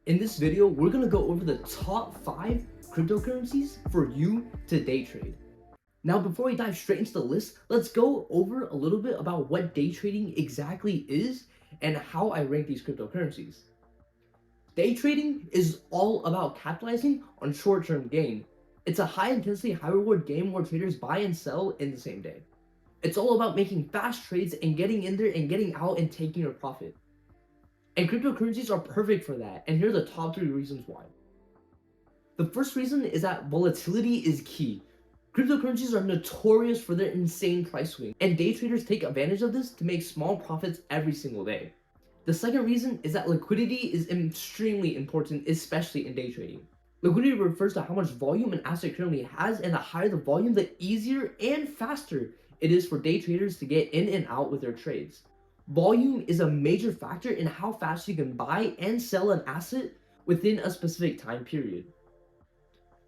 In this video, we're gonna go over the top 5 cryptocurrencies for you to day trade. Now, before we dive straight into the list, let's go over a little bit about what day trading exactly is and how I rank these cryptocurrencies. Day trading is all about capitalizing on short-term gain. It's a high-intensity, high-reward game where traders buy and sell in the same day. It's all about making fast trades and getting in there and getting out and taking your profit. And cryptocurrencies are perfect for that, and here are the top 3 reasons why. The first reason is that volatility is key. Cryptocurrencies are notorious for their insane price swing, and day traders take advantage of this to make small profits every single day. The second reason is that liquidity is extremely important, especially in day trading. Liquidity refers to how much volume an asset currently has, and the higher the volume, the easier and faster it is for day traders to get in and out with their trades. Volume is a major factor in how fast you can buy and sell an asset within a specific time period.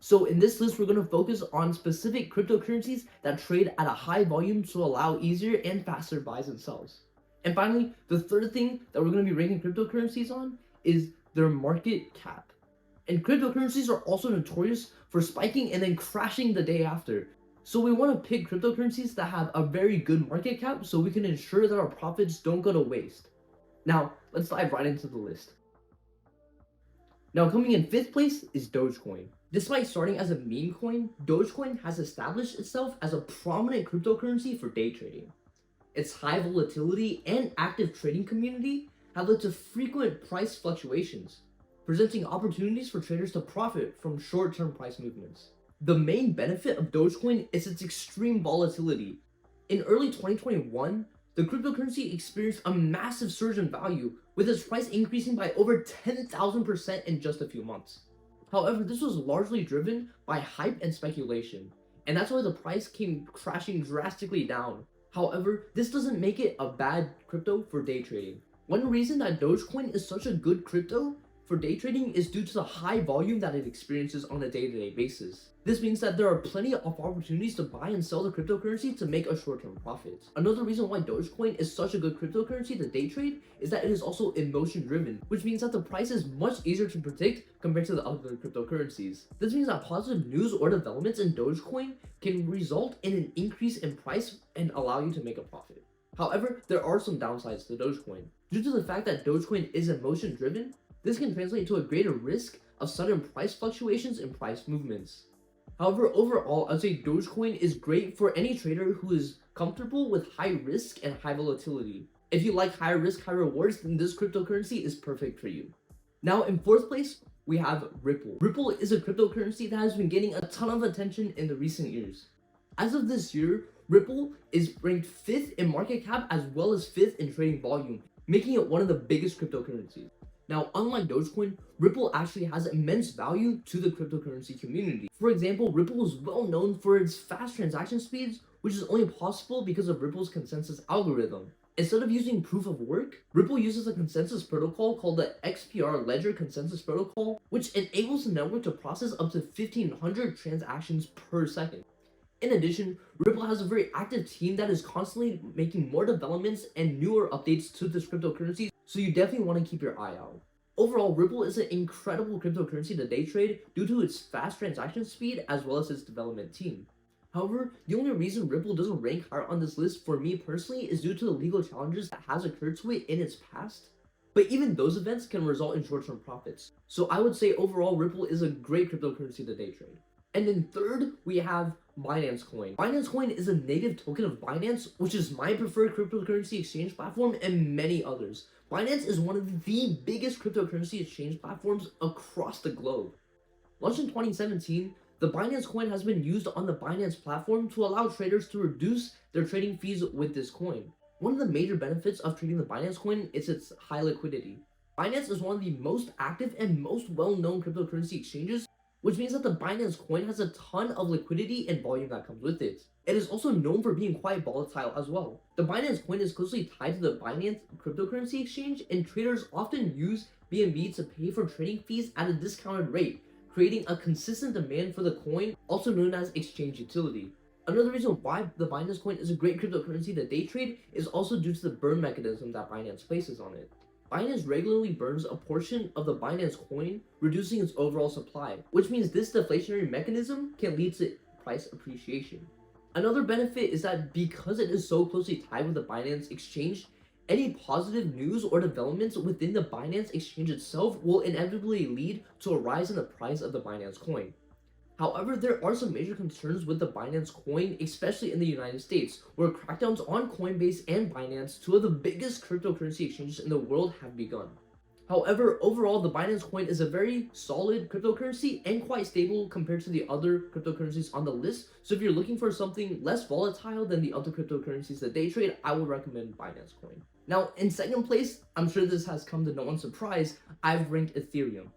So in this list, we're going to focus on specific cryptocurrencies that trade at a high volume to allow easier and faster buys and sells. And finally, the third thing that we're going to be ranking cryptocurrencies on is their market cap. And cryptocurrencies are also notorious for spiking and then crashing the day after. So we want to pick cryptocurrencies that have a very good market cap so we can ensure that our profits don't go to waste. Now, let's dive right into the list. Now, coming in 5th place is Dogecoin. Despite starting as a meme coin, Dogecoin has established itself as a prominent cryptocurrency for day trading. Its high volatility and active trading community have led to frequent price fluctuations, presenting opportunities for traders to profit from short-term price movements. The main benefit of Dogecoin is its extreme volatility. In early 2021, the cryptocurrency experienced a massive surge in value, with its price increasing by over 10,000% in just a few months. However, this was largely driven by hype and speculation, and that's why the price came crashing drastically down. However, this doesn't make it a bad crypto for day trading. One reason that Dogecoin is such a good crypto for day trading is due to the high volume that it experiences on a day-to-day basis. This means that there are plenty of opportunities to buy and sell the cryptocurrency to make a short-term profit. Another reason why Dogecoin is such a good cryptocurrency to day trade is that it is also emotion-driven, which means that the price is much easier to predict compared to the other cryptocurrencies. This means that positive news or developments in Dogecoin can result in an increase in price and allow you to make a profit. However, there are some downsides to Dogecoin. Due to the fact that Dogecoin is emotion-driven, this can translate to a greater risk of sudden price fluctuations and price movements. However, overall, I'd say Dogecoin is great for any trader who is comfortable with high risk and high volatility. If you like high risk, high rewards, then this cryptocurrency is perfect for you. Now, in 4th place, we have Ripple. Ripple is a cryptocurrency that has been getting a ton of attention in the recent years. As of this year, Ripple is ranked 5th in market cap as well as 5th in trading volume, making it one of the biggest cryptocurrencies. Now, unlike Dogecoin, Ripple actually has immense value to the cryptocurrency community. For example, Ripple is well known for its fast transaction speeds, which is only possible because of Ripple's consensus algorithm. Instead of using proof of work, Ripple uses a consensus protocol called the XPR Ledger Consensus Protocol, which enables the network to process up to 1,500 transactions per second. In addition, Ripple has a very active team that is constantly making more developments and newer updates to this cryptocurrency, so you definitely want to keep your eye out. Overall, Ripple is an incredible cryptocurrency to day trade due to its fast transaction speed as well as its development team. However, the only reason Ripple doesn't rank higher on this list for me personally is due to the legal challenges that has occurred to it in its past. But even those events can result in short-term profits. So I would say overall Ripple is a great cryptocurrency to day trade. And then 3rd, we have Binance Coin. Binance Coin is a native token of Binance, which is my preferred cryptocurrency exchange platform and many others. Binance is one of the biggest cryptocurrency exchange platforms across the globe. Launched in 2017, the Binance Coin has been used on the Binance platform to allow traders to reduce their trading fees with this coin. One of the major benefits of trading the Binance Coin is its high liquidity. Binance is one of the most active and most well-known cryptocurrency exchanges, which means that the Binance Coin has a ton of liquidity and volume that comes with it. It is also known for being quite volatile as well. The Binance Coin is closely tied to the Binance cryptocurrency exchange, and traders often use BNB to pay for trading fees at a discounted rate, creating a consistent demand for the coin, also known as exchange utility. Another reason why the Binance Coin is a great cryptocurrency to day trade is also due to the burn mechanism that Binance places on it. Binance regularly burns a portion of the Binance coin, reducing its overall supply, which means this deflationary mechanism can lead to price appreciation. Another benefit is that because it is so closely tied with the Binance exchange, any positive news or developments within the Binance exchange itself will inevitably lead to a rise in the price of the Binance coin. However, there are some major concerns with the Binance coin, especially in the United States, where crackdowns on Coinbase and Binance, two of the biggest cryptocurrency exchanges in the world, have begun. However, overall, the Binance coin is a very solid cryptocurrency and quite stable compared to the other cryptocurrencies on the list. So if you're looking for something less volatile than the other cryptocurrencies that day trade, I would recommend Binance coin. Now, in second place, I'm sure this has come to no one's surprise, I've ranked Ethereum.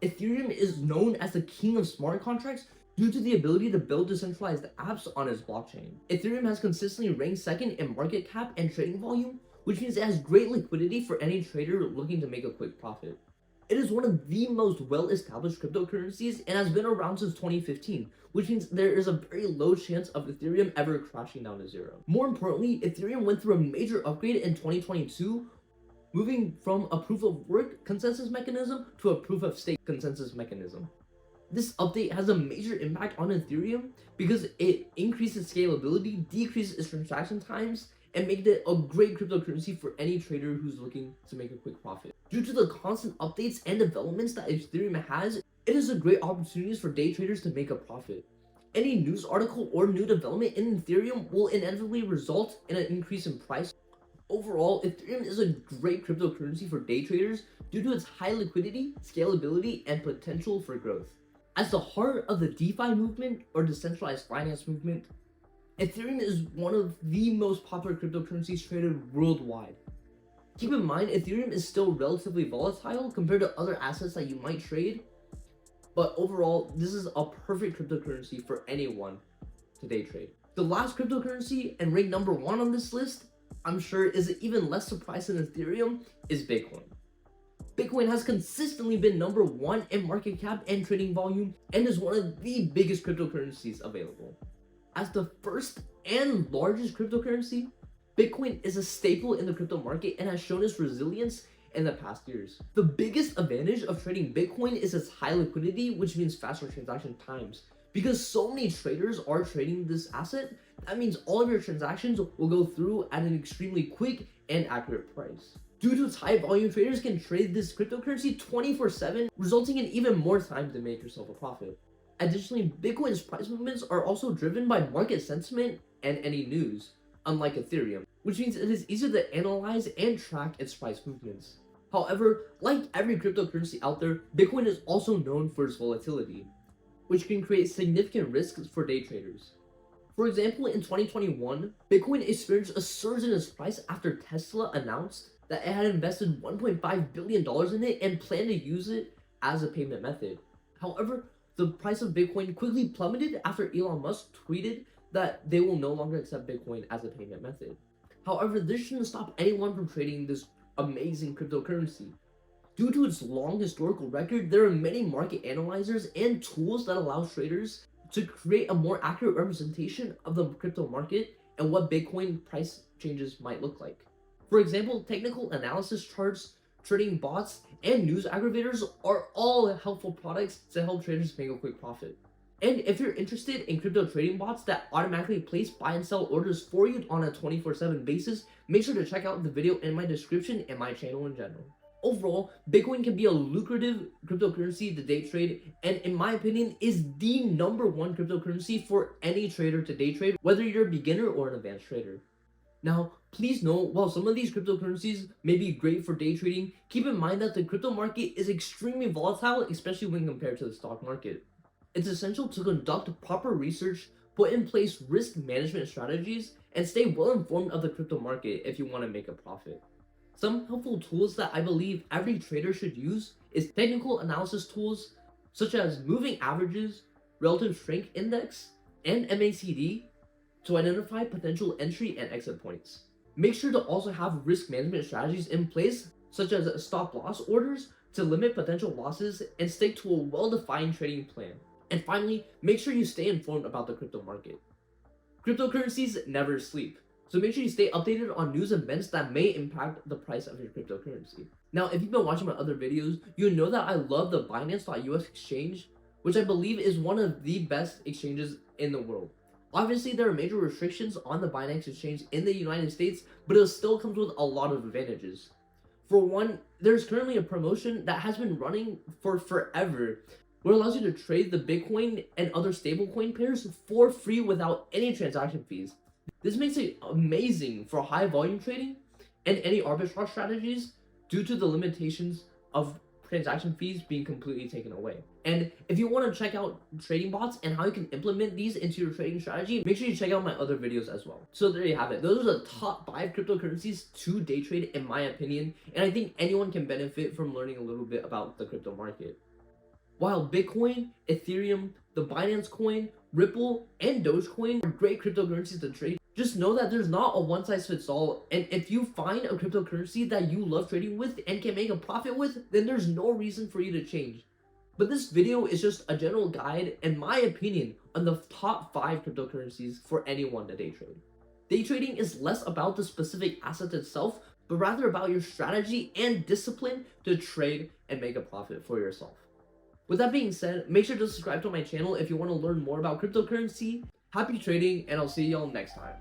Ethereum is known as the king of smart contracts due to the ability to build decentralized apps on its blockchain. Ethereum has consistently ranked second in market cap and trading volume, which means it has great liquidity for any trader looking to make a quick profit. It is one of the most well-established cryptocurrencies and has been around since 2015, which means there is a very low chance of Ethereum ever crashing down to zero. More importantly, Ethereum went through a major upgrade in 2022, moving from a proof of work consensus mechanism to a proof of stake consensus mechanism. This update has a major impact on Ethereum because it increases scalability, decreases its transaction times, and made it a great cryptocurrency for any trader who's looking to make a quick profit. Due to the constant updates and developments that Ethereum has, it is a great opportunity for day traders to make a profit. Any news article or new development in Ethereum will inevitably result in an increase in price. Overall, Ethereum is a great cryptocurrency for day traders due to its high liquidity, scalability, and potential for growth. As the heart of the DeFi movement or decentralized finance movement, Ethereum is one of the most popular cryptocurrencies traded worldwide. Keep in mind, Ethereum is still relatively volatile compared to other assets that you might trade, but overall, this is a perfect cryptocurrency for anyone to day trade. The last cryptocurrency and ranked number 1 on this list, I'm sure is even less surprising than Ethereum, is Bitcoin. Bitcoin has consistently been number 1 in market cap and trading volume and is one of the biggest cryptocurrencies available. As the first and largest cryptocurrency, Bitcoin is a staple in the crypto market and has shown its resilience in the past years. The biggest advantage of trading Bitcoin is its high liquidity, which means faster transaction times. Because so many traders are trading this asset, that means all of your transactions will go through at an extremely quick and accurate price. Due to its high volume, traders can trade this cryptocurrency 24/7, resulting in even more time to make yourself a profit. Additionally, Bitcoin's price movements are also driven by market sentiment and any news, unlike Ethereum, which means it is easier to analyze and track its price movements. However, like every cryptocurrency out there, Bitcoin is also known for its volatility, which can create significant risks for day traders. For example, in 2021, Bitcoin experienced a surge in its price after Tesla announced that it had invested $1.5 billion in it and planned to use it as a payment method. However, the price of Bitcoin quickly plummeted after Elon Musk tweeted that they will no longer accept Bitcoin as a payment method. However, this shouldn't stop anyone from trading this amazing cryptocurrency. Due to its long historical record, there are many market analyzers and tools that allow traders to create a more accurate representation of the crypto market and what Bitcoin price changes might look like. For example, technical analysis charts, trading bots, and news aggregators are all helpful products to help traders make a quick profit. And if you're interested in crypto trading bots that automatically place buy and sell orders for you on a 24/7 basis, make sure to check out the video in my description and my channel in general. Overall, Bitcoin can be a lucrative cryptocurrency to day trade, and in my opinion, is the number 1 cryptocurrency for any trader to day trade, whether you're a beginner or an advanced trader. Now, please note, while some of these cryptocurrencies may be great for day trading, keep in mind that the crypto market is extremely volatile, especially when compared to the stock market. It's essential to conduct proper research, put in place risk management strategies, and stay well informed of the crypto market if you want to make a profit. Some helpful tools that I believe every trader should use is technical analysis tools such as moving averages, relative strength index, and MACD to identify potential entry and exit points. Make sure to also have risk management strategies in place such as stop loss orders to limit potential losses and stick to a well-defined trading plan. And finally, make sure you stay informed about the crypto market. Cryptocurrencies never sleep, so make sure you stay updated on news events that may impact the price of your cryptocurrency. Now, if you've been watching my other videos, you know that I love the Binance.us exchange, which I believe is one of the best exchanges in the world. Obviously, there are major restrictions on the Binance exchange in the United States, but it still comes with a lot of advantages. For one, there's currently a promotion that has been running for forever, where it allows you to trade the Bitcoin and other stablecoin pairs for free without any transaction fees. This makes it amazing for high volume trading and any arbitrage strategies due to the limitations of transaction fees being completely taken away. And if you want to check out trading bots and how you can implement these into your trading strategy, make sure you check out my other videos as well. So there you have it. Those are the top 5 cryptocurrencies to day trade in my opinion, and I think anyone can benefit from learning a little bit about the crypto market. While Bitcoin, Ethereum, the Binance coin, Ripple, and Dogecoin are great cryptocurrencies to trade, just know that there's not a one-size-fits-all, and if you find a cryptocurrency that you love trading with and can make a profit with, then there's no reason for you to change. But this video is just a general guide and my opinion on the top 5 cryptocurrencies for anyone to day trade. Day trading is less about the specific asset itself, but rather about your strategy and discipline to trade and make a profit for yourself. With that being said, make sure to subscribe to my channel if you want to learn more about cryptocurrency. Happy trading, and I'll see y'all next time.